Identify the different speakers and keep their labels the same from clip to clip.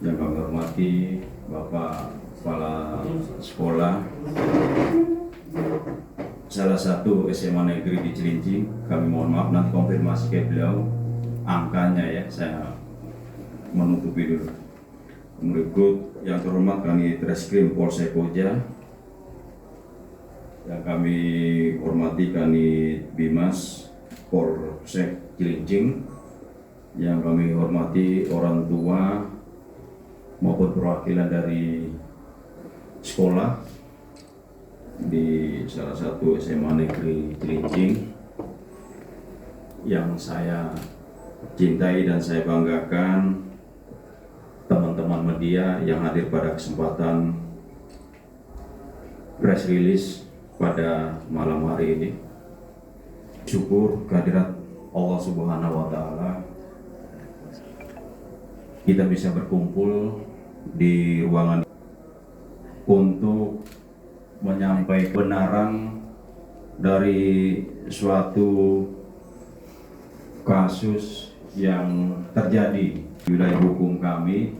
Speaker 1: Yang kami hormati Bapak Kepala Sekolah salah satu SMA negeri di Cilincing. Kami mohon maaf, nanti konfirmasi ke beliau angkanya ya, saya menutupi dulu. Berikut yang terhormat kami Treskrim Polsek Koja, yang kami hormati kami Bimas Polsek Cilincing, yang kami hormati orang tua maupun perwakilan dari sekolah di salah satu SMA negeri Cilincing yang saya cintai dan saya banggakan, teman-teman media yang hadir pada kesempatan press release pada malam hari ini. Syukur kehadirat Allah Subhanahu wa Ta'ala, kita bisa berkumpul di ruangan untuk menyampaikan kebenaran dari suatu kasus yang terjadi di wilayah hukum kami,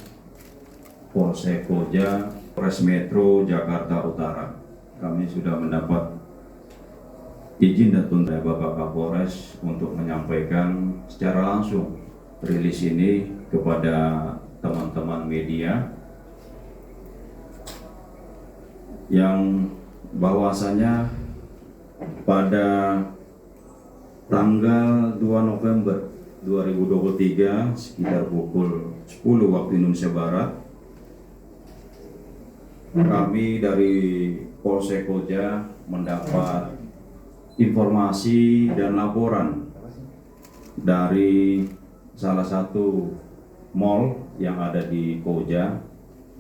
Speaker 1: Polsek Koja, Polres Metro Jakarta Utara. Kami sudah mendapat izin dan tunda Bapak Kapolres untuk menyampaikan secara langsung rilis ini kepada teman-teman media, yang bahwasanya pada tanggal 2 November 2023 sekitar pukul 10 waktu Indonesia Barat, kami dari Polsek Koja mendapat informasi dan laporan dari salah satu mall yang ada di Koja,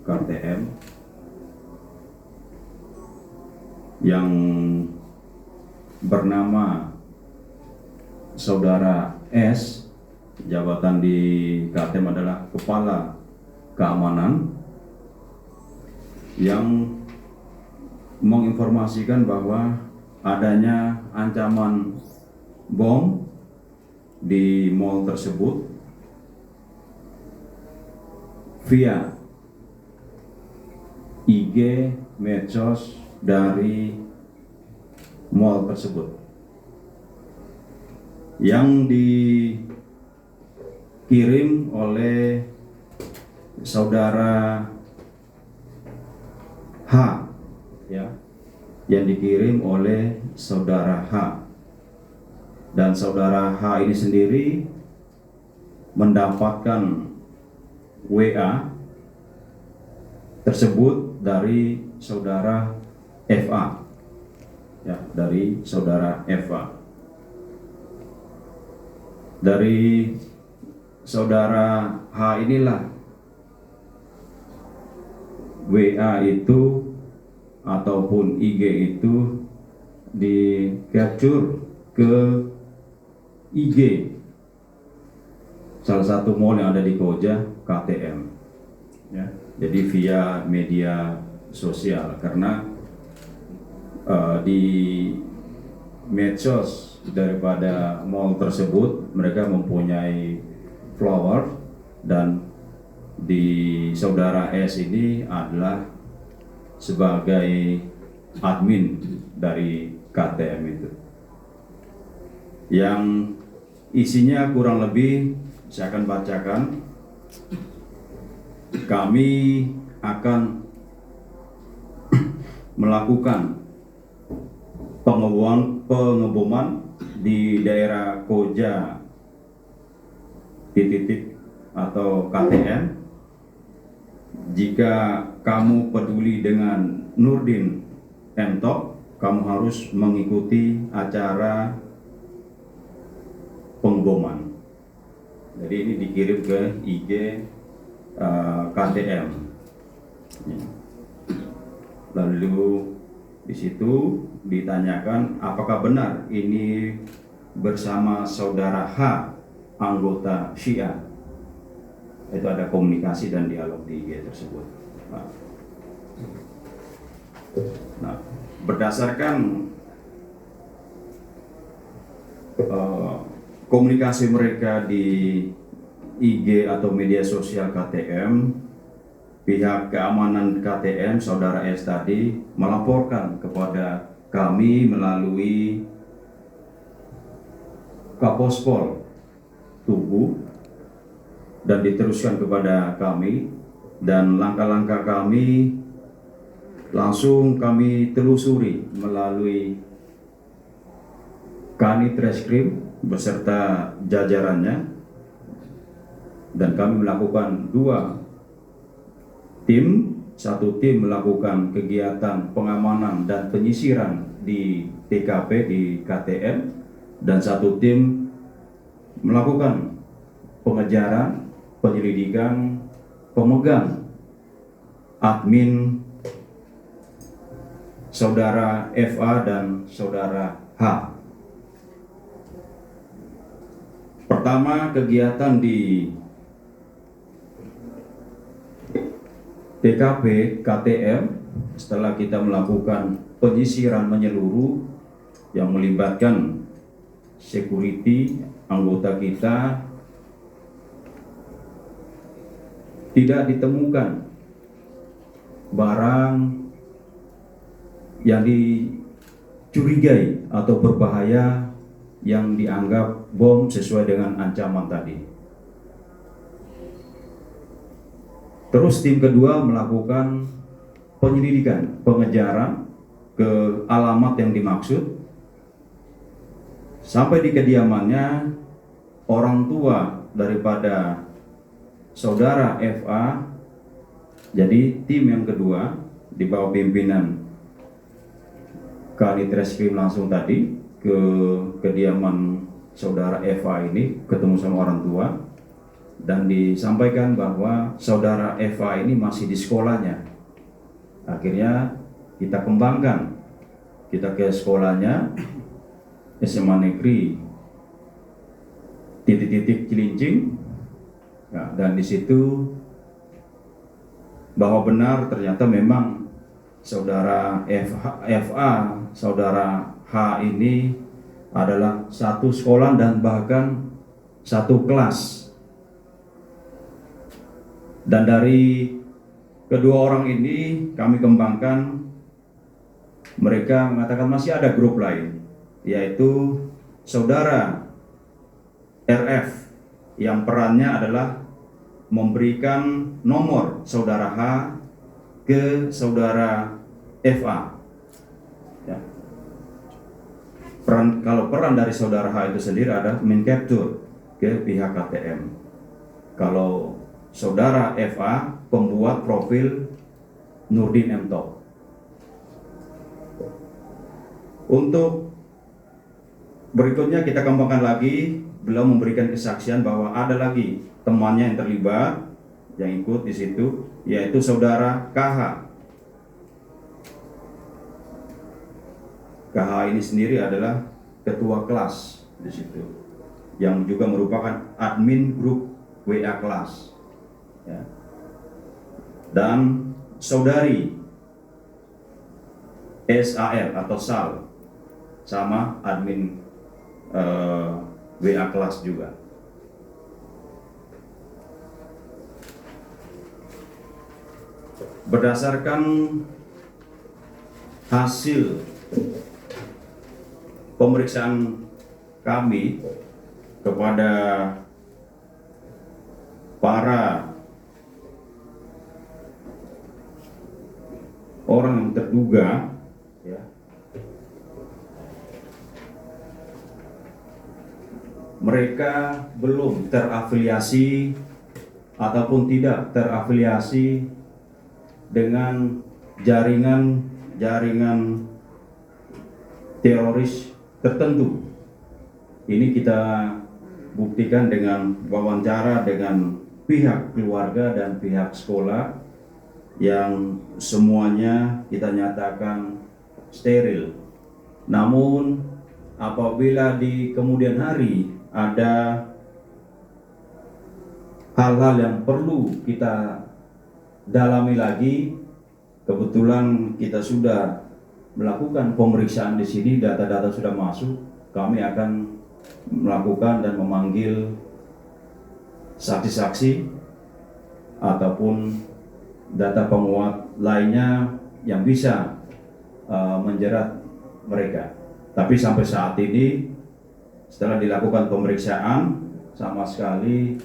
Speaker 1: KTM, yang bernama Saudara S, jabatan di KTM adalah Kepala Keamanan, yang menginformasikan bahwa adanya ancaman bom di mall tersebut via IG, medsos dari mall tersebut, yang dikirim oleh Saudara H, ya, yang dikirim oleh Saudara H, dan Saudara H ini sendiri mendapatkan WA tersebut dari Saudara FA, ya, dari Saudara FA. Dari Saudara H inilah WA itu ataupun IG itu di capture ke IG salah satu mall yang ada di Koja, KTM, ya. Jadi via media sosial, karena di medsos daripada mall tersebut mereka mempunyai follower, dan di Saudara S ini adalah sebagai admin dari KTM itu, yang isinya kurang lebih saya akan bacakan. Kami akan melakukan pengeboman di daerah Koja titik atau KTM. Jika kamu peduli dengan Nurdin M-Top, kamu harus mengikuti acara pengeboman. Jadi ini dikirim ke IG KTM. Lalu di situ ditanyakan apakah benar ini bersama Saudara H, anggota Syiah. Itu ada komunikasi dan dialog di IG tersebut. Nah, berdasarkan komunikasi mereka di IG atau media sosial KTM, pihak keamanan KTM saudara S tadi melaporkan kepada kami melalui Kapospol Tugu dan diteruskan kepada kami, dan langkah-langkah kami langsung kami telusuri melalui Kanit Reskrim beserta jajarannya, dan kami melakukan 2 tim. Satu tim melakukan kegiatan pengamanan dan penyisiran di TKP di KTM, dan satu tim melakukan pengejaran, penyelidikan pemegang admin saudara FA dan saudara H. Pertama, kegiatan di TKP KTM setelah kita melakukan penyisiran menyeluruh yang melibatkan security anggota kita, tidak ditemukan barang yang dicurigai atau berbahaya yang dianggap bom sesuai dengan ancaman tadi. Terus tim kedua melakukan penyelidikan, pengejaran ke alamat yang dimaksud. Sampai di kediamannya orang tua daripada saudara FA. Jadi tim yang kedua di bawah pimpinan Kanit Reskrim langsung tadi ke kediaman saudara FA ini, ketemu sama orang tua, dan disampaikan bahwa saudara Eva ini masih di sekolahnya. Akhirnya kita kembangkan, kita ke sekolahnya SMA Negeri titik-titik Cilincing. Nah, dan di situ bahwa benar ternyata memang saudara FA, saudara H ini adalah satu sekolah dan bahkan satu kelas. Dan dari kedua orang ini kami kembangkan, mereka mengatakan masih ada grup lain, yaitu saudara RF yang perannya adalah memberikan nomor saudara H ke saudara FA. Ya. Kalau peran dari saudara H itu sendiri adalah men-capture ke pihak KTM. Kalau saudara FA pembuat profil Nurdin M. Top. Untuk berikutnya kita kembangkan lagi, beliau memberikan kesaksian bahwa ada lagi temannya yang terlibat, yang ikut di situ, yaitu saudara KH. KH ini sendiri adalah ketua kelas di situ, yang juga merupakan admin grup WA kelas. Ya. Dan saudari SAL atau SAL sama admin WA kelas juga. Berdasarkan hasil pemeriksaan kami kepada para orang yang terduga, ya, mereka belum terafiliasi ataupun tidak terafiliasi dengan jaringan teroris tertentu. Ini kita buktikan dengan wawancara dengan pihak keluarga dan pihak sekolah yang semuanya kita nyatakan steril. Namun apabila di kemudian hari ada hal-hal yang perlu kita dalami lagi, kebetulan kita sudah melakukan pemeriksaan di sini, data-data sudah masuk, kami akan melakukan dan memanggil saksi-saksi ataupun data penguat lainnya yang bisa menjerat mereka. Tapi sampai saat ini setelah dilakukan pemeriksaan sama sekali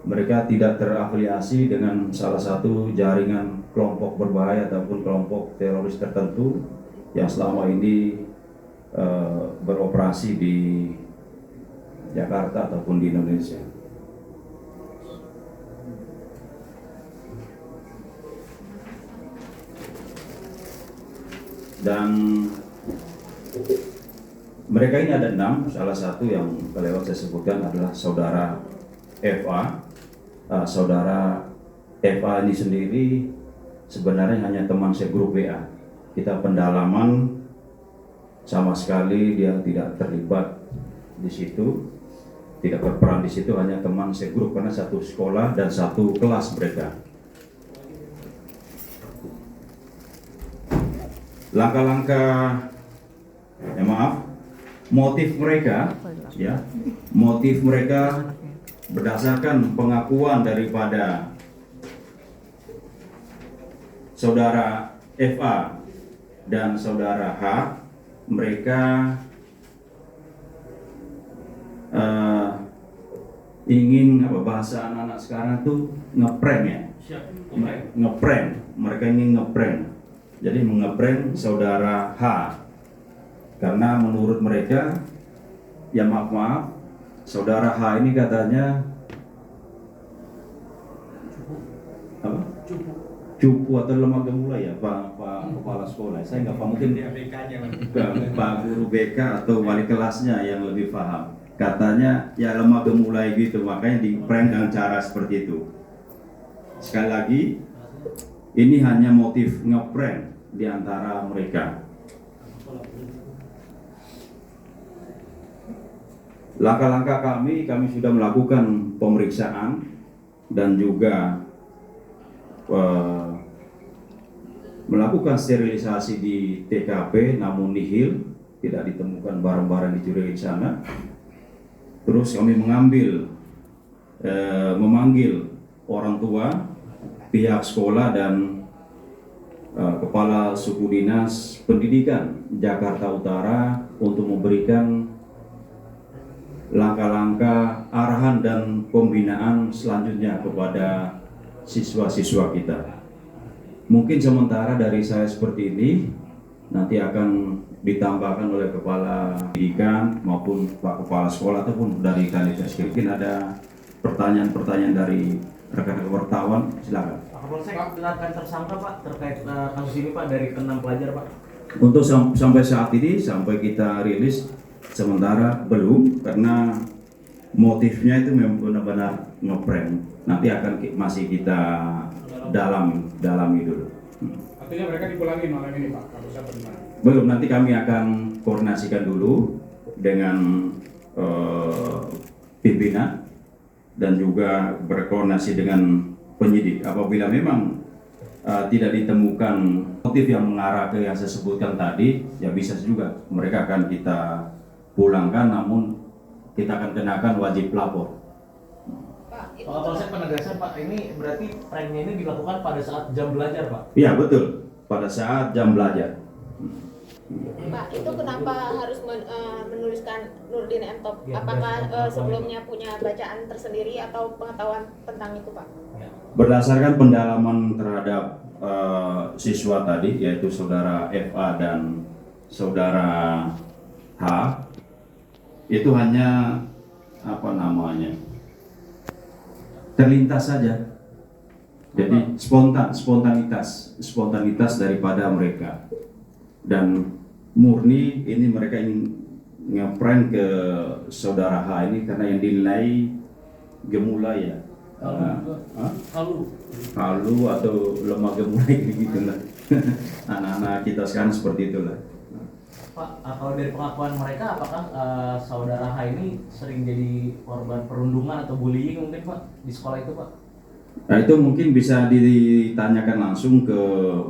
Speaker 1: mereka tidak terafiliasi dengan salah satu jaringan kelompok berbahaya ataupun kelompok teroris tertentu yang selama ini beroperasi di Jakarta ataupun di Indonesia. Dan mereka ini ada 6, salah satu yang kelewat saya sebutkan adalah saudara FA. Saudara FA ini sendiri sebenarnya hanya teman segrup WA. Kita pendalaman sama sekali dia tidak terlibat di situ, tidak berperan di situ, hanya teman segrup karena satu sekolah dan satu kelas mereka. Langkah-langkah, motif mereka berdasarkan pengakuan daripada saudara FA dan saudara H, mereka ingin, bahasa anak-anak sekarang tuh ngeprank ya, mereka ingin ngeprank. Jadi mengeprank saudara H karena menurut mereka, ya maaf, saudara H ini katanya apa? Cupu atau lemah gemulai ya, Pak Kepala Sekolah. Saya nggak paham, mungkin Pak Guru BK atau wali kelasnya yang lebih paham. Katanya ya lemah gemulai gitu, makanya di prank dengan cara seperti itu. Sekali lagi, ini hanya motif ngeprank di antara mereka. Langkah-langkah kami sudah melakukan pemeriksaan dan juga melakukan sterilisasi di TKP, namun nihil, tidak ditemukan barang-barang dicurigai di sana. Terus kami memanggil orang tua, pihak sekolah dan Kepala Suku Dinas Pendidikan Jakarta Utara untuk memberikan langkah-langkah arahan dan pembinaan selanjutnya kepada siswa-siswa kita. Mungkin sementara dari saya seperti ini, nanti akan ditambahkan oleh Kepala Pendidikan maupun Pak Kepala Sekolah ataupun dari Kanitas. Mungkin ada pertanyaan-pertanyaan dari rekan-rekan wartawan, silakan.
Speaker 2: Pak Kapolsek, silakan tersangka Pak terkait kasus ini Pak dari ke-6 pelajar Pak.
Speaker 1: Untuk sampai saat ini, sampai kita rilis sementara belum, karena motifnya itu memang benar-benar ngeprank. Nanti akan masih kita dalami dulu.
Speaker 3: Artinya mereka dipulangin malam ini Pak, kalau saya benar.
Speaker 1: Belum, nanti kami akan koordinasikan dulu dengan pimpinan dan juga berkoordinasi dengan penyidik. Apabila memang tidak ditemukan motif yang mengarah ke yang saya sebutkan tadi, ya bisa juga mereka akan kita pulangkan, namun kita akan kenakan wajib lapor.
Speaker 2: Pak Kapolsek, penegasan Pak, ini berarti pranknya ini dilakukan pada saat jam belajar Pak?
Speaker 1: Iya betul, pada saat jam belajar.
Speaker 4: Pak, itu kenapa harus menuliskan Nurdin M. Top?
Speaker 2: Ya,
Speaker 4: apakah sebelumnya punya bacaan tersendiri atau pengetahuan tentang itu Pak?
Speaker 2: Ya.
Speaker 1: Berdasarkan pendalaman terhadap siswa tadi, yaitu saudara FA dan saudara H, itu hanya terlintas saja. Jadi spontanitas daripada mereka. Dan murni ini mereka ingin ngeprank ke saudara H ini karena yang dinilai gemulai ya. Halu atau lemah gemulai gitulah. Anak-anak kita sekarang seperti itulah.
Speaker 2: Pak, kalau dari pengakuan mereka, apakah saudara H ini sering jadi korban perundungan atau bullying mungkin Pak di sekolah itu Pak?
Speaker 1: Nah itu mungkin bisa ditanyakan langsung ke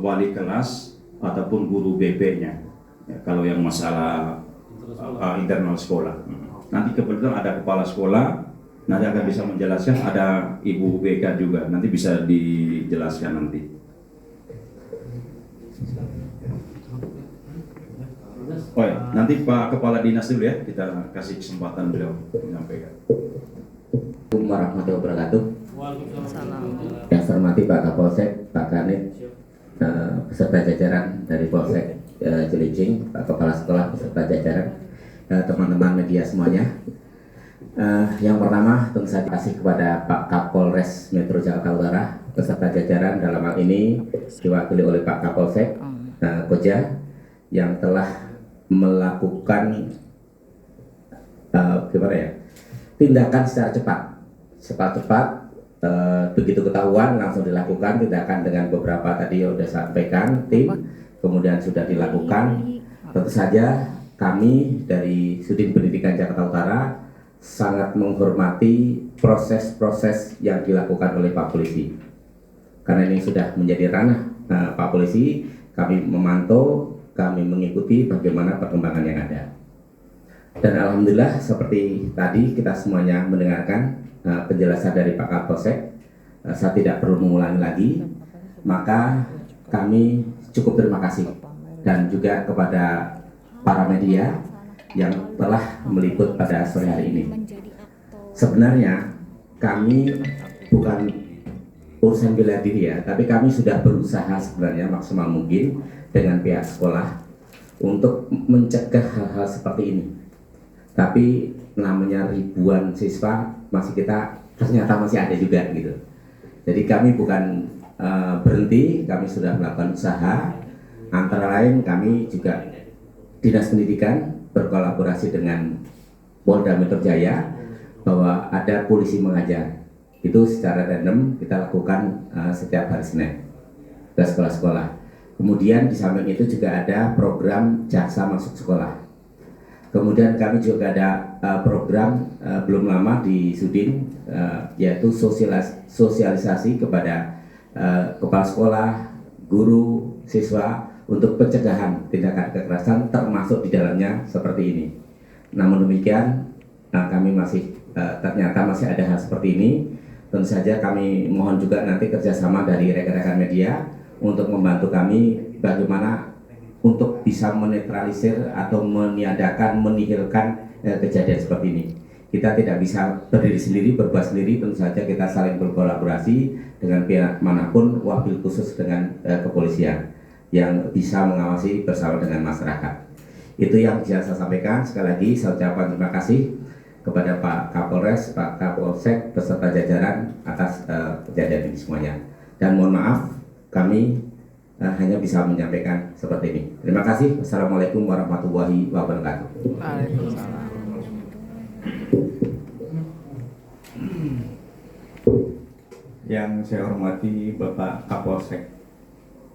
Speaker 1: wali kelas ataupun guru BP-nya. Ya, kalau yang masalah internal sekolah. Nanti kebetulan ada kepala sekolah nanti akan bisa menjelaskan. Ada Ibu BK juga, nanti bisa dijelaskan nanti. Oh ya, nanti Pak Kepala Dinas dulu ya, kita kasih kesempatan beliau menyampaikan.
Speaker 5: Assalamualaikum warahmatullahi wabarakatuh. Yang saya hormati Pak Kapolsek, Pak Kanit, beserta jajaran dari Polsek Cilincing, Pak Kepala Sekolah beserta jajaran, teman-teman media semuanya. Yang pertama tentu saja kasih kepada Pak Kapolres Metro Jakarta Utara beserta jajaran, dalam hal ini diwakili oleh Pak Kapolsek Koja, yang telah melakukan tindakan secara cepat, begitu ketahuan langsung dilakukan tindakan dengan beberapa tadi sudah sampaikan tim, kemudian sudah dilakukan. Tentu saja kami dari Sudin Pendidikan Jakarta Utara sangat menghormati proses-proses yang dilakukan oleh Pak Polisi, karena ini sudah menjadi ranah Pak Polisi. Kami memantau, kami mengikuti bagaimana perkembangan yang ada. Dan alhamdulillah seperti tadi kita semuanya mendengarkan penjelasan dari Pak Kapolsek, saya tidak perlu mengulangi lagi. Maka kami cukup terima kasih dan juga kepada para media yang telah meliput pada sore hari ini. Sebenarnya kami bukan urusan bela diri ya, tapi kami sudah berusaha sebenarnya maksimal mungkin dengan pihak sekolah untuk mencegah hal-hal seperti ini. Tapi namanya ribuan siswa ternyata masih ada juga gitu. Jadi kami bukan berhenti, kami sudah melakukan usaha. Antara lain kami juga Dinas Pendidikan berkolaborasi dengan Polda Metro Jaya bahwa ada polisi mengajar. Itu secara random kita lakukan setiap hari Senin ke sekolah-sekolah. Kemudian di samping itu juga ada program jaksa masuk sekolah. Kemudian kami juga ada program belum lama di Sudin, yaitu sosialisasi kepada kepala sekolah, guru, siswa untuk pencegahan tindakan kekerasan, termasuk di dalamnya seperti ini. Namun demikian kami ternyata masih ada hal seperti ini. Tentu saja kami mohon juga nanti kerjasama dari rekan-rekan media untuk membantu kami bagaimana untuk bisa menetralisir atau menihilkan kejadian seperti ini. Kita tidak bisa berdiri sendiri, berbuat sendiri. Tentu saja kita saling berkolaborasi dengan pihak manapun, wabil khusus dengan kepolisian yang bisa mengawasi bersama dengan masyarakat. Itu yang bisa saya sampaikan. Sekali lagi saya ucapkan terima kasih kepada Pak Kapolres, Pak Kapolsek beserta jajaran atas kejadian ini semuanya. Dan mohon maaf kami hanya bisa menyampaikan seperti ini. Terima kasih. Wassalamualaikum warahmatullahi wabarakatuh.
Speaker 6: Waalaikumsalam.
Speaker 7: Yang saya hormati Bapak Kapolsek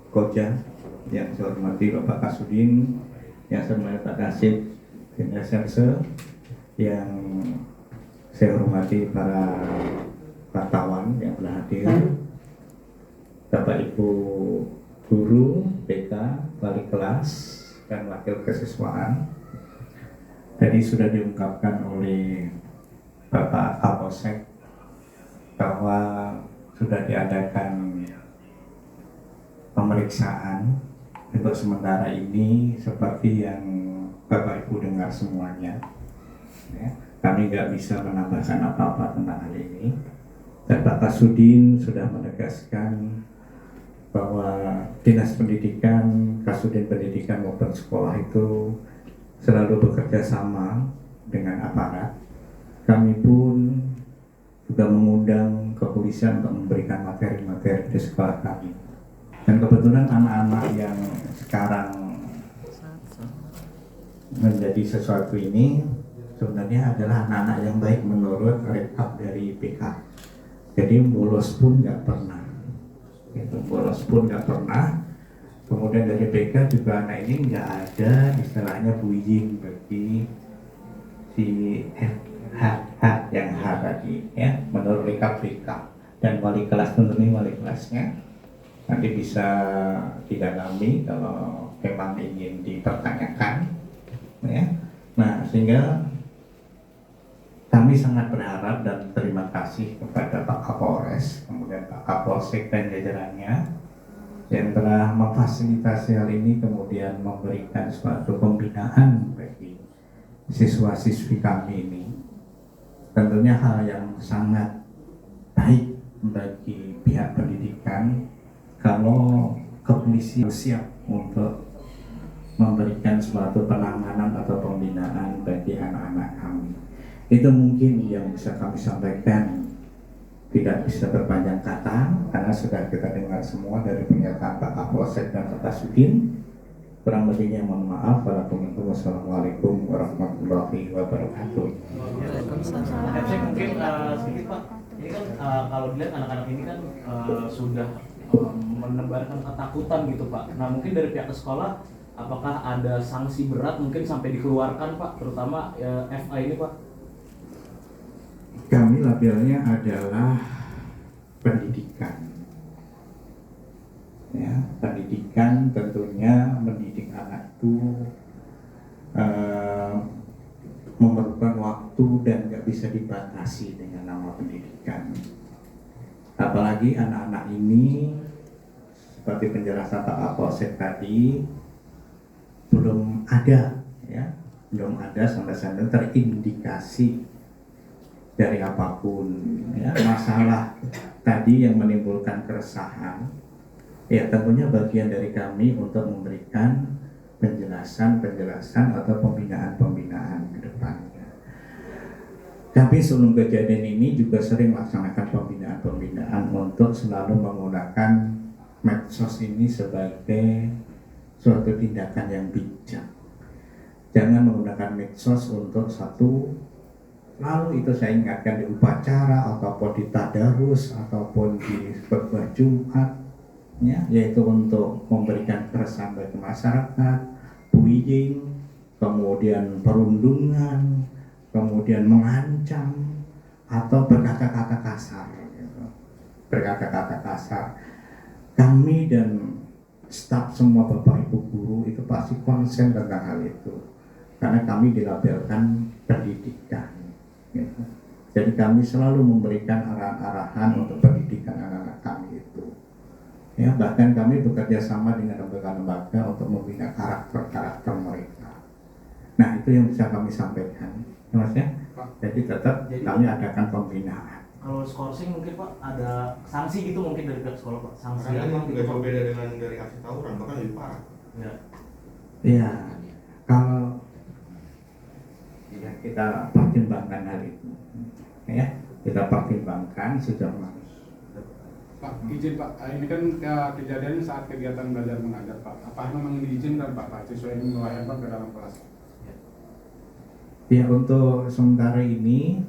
Speaker 7: Koja, yang saya hormati Bapak Kasudin, yang saya hormati Pak Kasib, dan Reserse, yang saya hormati para wartawan yang telah hadir, Bapak Ibu guru, BK, wali kelas, dan wakil kesiswaan. Tadi sudah diungkapkan oleh Bapak Kapolsek bahwa sudah diadakan pemeriksaan untuk sementara ini seperti yang Bapak Ibu dengar semuanya. Ya, kami nggak bisa menambahkan apa-apa tentang hal ini. Dan Pak Kasudin sudah menegaskan bahwa Dinas Pendidikan, Kasudin Pendidikan maupun sekolah itu selalu bekerja sama dengan aparat. Kami pun juga mengundang kepolisian untuk memberikan materi-materi di sekolah kami. Dan kebetulan anak-anak yang sekarang menjadi sesuatu ini sebenarnya adalah anak-anak yang baik menurut rekap dari PK. Jadi bolos pun nggak pernah. Bolos pun nggak pernah. Kemudian dari PK juga anak ini nggak ada istilahnya bullying bagi si H yang H tadi ya, menurut rekap PK. Dan wali kelas tentunya wali kelasnya nanti bisa didalami kalau memang ingin dipertanyakan ya. Nah sehingga Kami sangat berharap dan terima kasih kepada Pak Kapolres, kemudian Pak Kapolsek dan jajarannya yang telah memfasilitasi hal ini, kemudian memberikan suatu pembinaan bagi siswa-siswi kami ini. Tentunya hal yang sangat baik bagi pihak pendidikan kalau kepolisian siap untuk memberikan suatu penanganan atau pembinaan bagi anak-anak kami. Itu mungkin yang bisa kami sampaikan, tidak bisa berpanjang kata karena sudah kita dengar semua dari pernyataan Pak Kapolsek dan Pak Kasudin. Kurang lebihnya mohon maaf. Wassalamualaikum warahmatullahi wabarakatuh.
Speaker 2: Saya mungkin sedikit Pak, ini kan kalau dilihat anak-anak ini kan sudah menebarkan ketakutan gitu Pak. Nah mungkin dari pihak sekolah apakah ada sanksi berat mungkin sampai dikeluarkan Pak, terutama FA ini Pak?
Speaker 7: Kami labelnya adalah pendidikan. Ya, pendidikan tentunya mendidik anak itu memerlukan waktu dan nggak bisa dibatasi dengan nama pendidikan. Apalagi anak-anak ini seperti penjelasan Pak Kapolsek tadi belum ada sampai saat ini terindikasi dari apapun ya, masalah tadi yang menimbulkan keresahan. Ya tentunya bagian dari kami untuk memberikan penjelasan atau pembinaan ke depannya. Tapi sebelum kejadian ini juga sering melaksanakan pembinaan untuk selalu menggunakan medsos ini sebagai suatu tindakan yang bijak. Jangan menggunakan medsos untuk satu, lalu itu saya ingatkan di upacara ataupun di tadarus ataupun di khutbah Jumat, ya, yaitu untuk memberikan keresahan bagi masyarakat, bullying, kemudian perundungan, kemudian mengancam atau berkata-kata kasar, gitu. Berkata-kata kasar. Kami dan staf semua Bapak Ibu guru itu pasti konsen tentang hal itu, karena kami dilabelkan pendidikan. Gitu. Jadi kami selalu memberikan arahan-arahan untuk pendidikan anak-anak kami itu. Ya, bahkan kami bekerja sama dengan lembaga-lembaga untuk membina karakter mereka. Nah, itu yang bisa kami sampaikan, ya, Mas ya. Jadi tetap kami adakan pembinaan.
Speaker 2: Kalau skorsing mungkin Pak ada sanksi gitu mungkin dari pihak sekolah Pak. Sanksi
Speaker 6: Karena
Speaker 2: apa
Speaker 6: kan nggak jauh beda dengan dari aksi tawuran, bahkan lebih parah.
Speaker 2: Ya.
Speaker 7: Ya, kalau ya, kita pertimbangkan hal itu, ya kita pertimbangkan sejauh mana.
Speaker 3: Pak, izin Pak, ini kan kejadiannya saat kegiatan belajar mengajar Pak. Apa memang diizinkan Pak siswa ini melayani ke dalam kelas?
Speaker 7: Ya, untuk sementara ini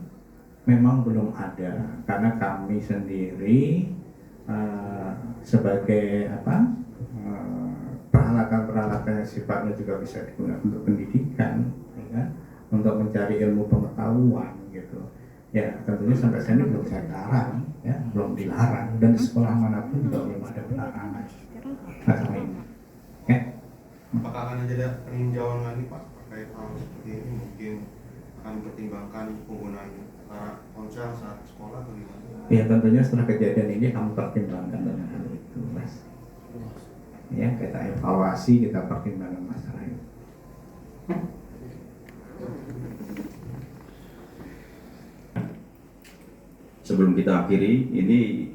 Speaker 7: memang belum ada, karena kami sendiri sebagai peralatan-peralatan yang sifatnya juga bisa digunakan untuk pendidikan, ya kan? Untuk mencari ilmu pengetahuan gitu. Ya tentunya sampai saat ini belum saya larang, ya belum dilarang, dan di sekolah manapun juga belum ada pelarangan masalah ini. Ya.
Speaker 6: Apakah akan ada peninjauan lagi Pak terkait hal seperti ini? Mungkin akan mempertimbangkan penggunaan ponsel saat sekolah atau gimana?
Speaker 7: Ya tentunya setelah kejadian ini kami pertimbangkan dengan hal itu, Mas. Ya kita evaluasi, kita pertimbangkan masalah itu.
Speaker 1: Sebelum kita akhiri, ini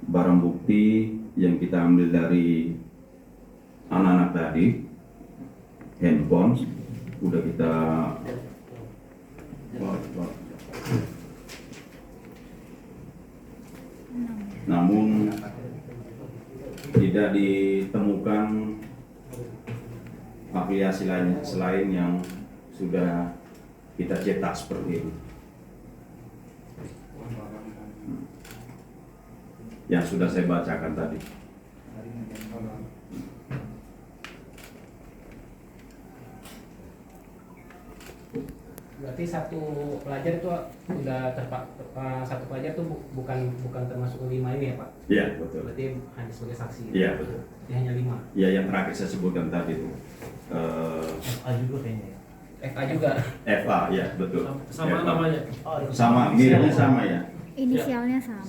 Speaker 1: barang bukti yang kita ambil dari anak-anak tadi, handphone, udah kita namun tidak ditemukan afiliasi lain selain yang sudah kita cetak seperti itu. Yang sudah saya bacakan tadi.
Speaker 8: Berarti satu pelajar itu udah satu pelajar itu bukan termasuk 5 ini ya Pak?
Speaker 1: Iya betul.
Speaker 8: Berarti hanya sebagai saksi.
Speaker 1: Iya betul.
Speaker 8: Dia hanya 5.
Speaker 1: Ya yang terakhir saya sebutkan tadi itu.
Speaker 2: FA juga kayaknya ya.
Speaker 8: FA juga.
Speaker 1: FA ya betul.
Speaker 2: Sama
Speaker 1: FA.
Speaker 2: namanya.
Speaker 1: Sama, miripnya sama ya.
Speaker 9: Inisialnya sama.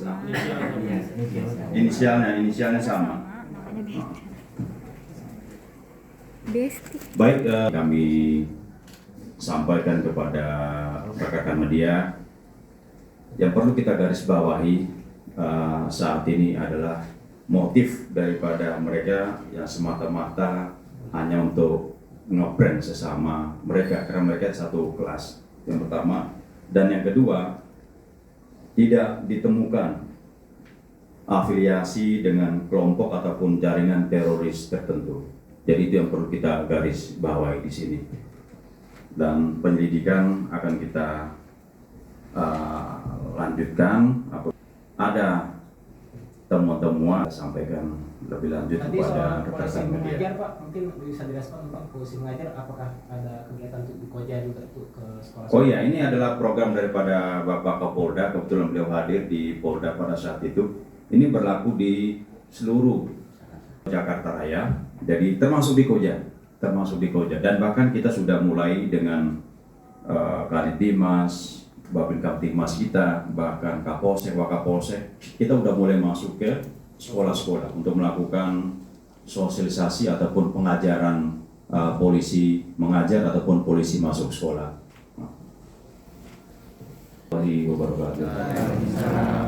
Speaker 1: Inisialnya sama.
Speaker 9: Namanya beda. Besti.
Speaker 1: Baik, kami sampaikan kepada rekan-rekan media yang perlu kita garis bawahi saat ini adalah motif daripada mereka yang semata-mata hanya untuk nge-brand sesama mereka karena mereka satu kelas, yang pertama. Dan yang kedua, tidak ditemukan afiliasi dengan kelompok ataupun jaringan teroris tertentu. Jadi itu yang perlu kita garis bawahi di sini. Dan penyelidikan akan kita lanjutkan. Ada temuan-temuan sampaikan lebih lanjut
Speaker 8: Tadi
Speaker 1: kepada
Speaker 8: soal polisi
Speaker 1: rekan-rekan media.
Speaker 8: mengajar Pak, mungkin bisa direspon Pak, polisi mengajar apakah ada kegiatan untuk di Koja juga untuk ke sekolah?
Speaker 1: Oh ya, ini adalah program daripada Bapak Kapolda, kebetulan beliau hadir di Polda pada saat itu. Ini berlaku di seluruh Jakarta Raya, jadi termasuk di Koja, dan bahkan kita sudah mulai dengan Kadit Dimas, Babin Kamtibmas kita, bahkan Kapolsek, Wakapolsek, kita udah mulai masuk ke sekolah-sekolah untuk melakukan sosialisasi ataupun pengajaran polisi mengajar ataupun polisi masuk sekolah. Waalaikumsalam warahmatullahi wabarakatuh.